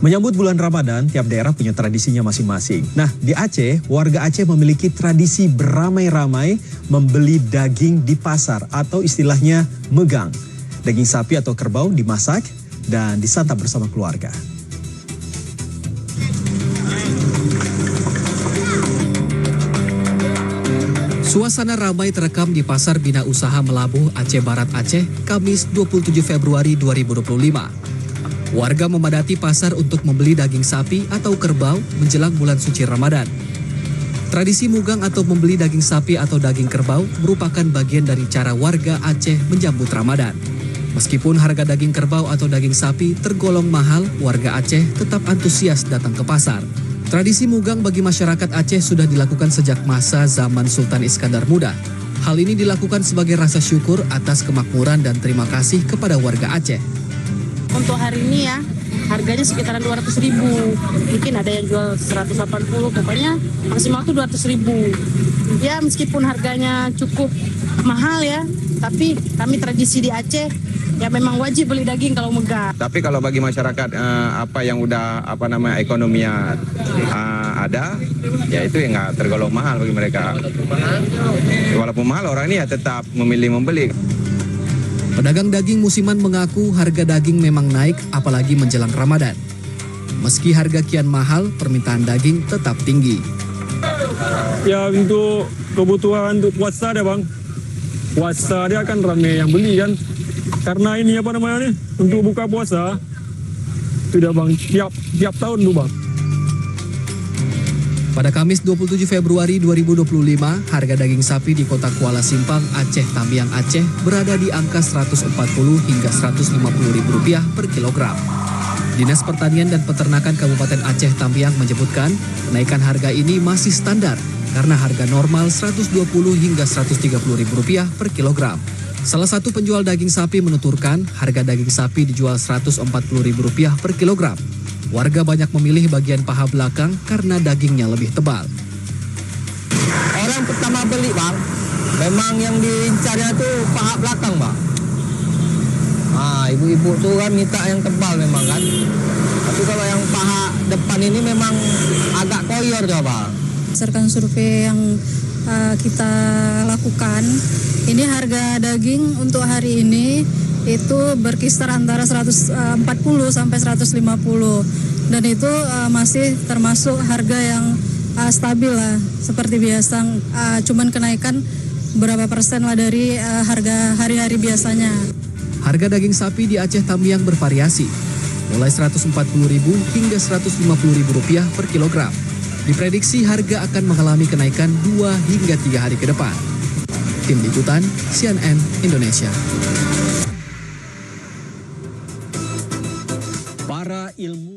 Menyambut bulan Ramadan, tiap daerah punya tradisinya masing-masing. Nah, di Aceh, warga Aceh memiliki tradisi beramai-ramai membeli daging di pasar atau istilahnya megang. Daging sapi atau kerbau dimasak dan disantap bersama keluarga. Suasana ramai terekam di Pasar Bina Usaha Melabuh, Aceh Barat, Aceh, Kamis 27 Februari 2025. Warga memadati pasar untuk membeli daging sapi atau kerbau menjelang bulan suci Ramadan. Tradisi mugang atau membeli daging sapi atau daging kerbau merupakan bagian dari cara warga Aceh menyambut Ramadan. Meskipun harga daging kerbau atau daging sapi tergolong mahal, warga Aceh tetap antusias datang ke pasar. Tradisi mugang bagi masyarakat Aceh sudah dilakukan sejak masa zaman Sultan Iskandar Muda. Hal ini dilakukan sebagai rasa syukur atas kemakmuran dan terima kasih kepada warga Aceh. Untuk hari ini ya, harganya sekitaran 200.000. Mungkin ada yang jual 180, pokoknya maksimal tuh 200.000. Ya meskipun harganya cukup mahal ya, tapi kami tradisi di Aceh ya memang wajib beli daging kalau megang. Tapi kalau bagi masyarakat yang udah ekonominya ada, ya itu yang nggak tergolong mahal bagi mereka. Walaupun mahal, orang ini ya tetap memilih membeli. Pedagang daging musiman mengaku harga daging memang naik apalagi menjelang Ramadan. Meski harga kian mahal, permintaan daging tetap tinggi. Ya untuk kebutuhan untuk puasa deh bang. Puasa dia kan ramai yang beli kan. Karena ini untuk buka puasa. Tidak bang, tiap tahun tuh bang. Pada Kamis 27 Februari 2025, harga daging sapi di kota Kuala Simpang, Aceh Tambiang, Aceh berada di angka Rp140 hingga Rp150.000 per kilogram. Dinas Pertanian dan Peternakan Kabupaten Aceh Tambiang menyebutkan kenaikan harga ini masih standar karena harga normal Rp120 hingga Rp130.000 per kilogram. Salah satu penjual daging sapi menuturkan harga daging sapi dijual Rp140.000 per kilogram. Warga banyak memilih bagian paha belakang karena dagingnya lebih tebal. Orang pertama beli bang, memang yang diincarnya tuh paha belakang bang. Ibu-ibu tuh kan minta yang tebal memang kan. Tapi kalau yang paha depan ini memang agak koyor coba. Berdasarkan survei yang kita lakukan, ini harga daging untuk hari ini itu berkisar antara 140 sampai 150 dan itu masih termasuk harga yang stabil lah seperti biasa, cuman kenaikan berapa persen lah dari harga hari-hari biasanya. Harga daging sapi di Aceh Tambiang bervariasi, mulai Rp140.000 hingga Rp150.000 per kilogram. Diprediksi harga akan mengalami kenaikan 2 hingga 3 hari ke depan. Tim Liputan CNN Indonesia. Para ilmuwan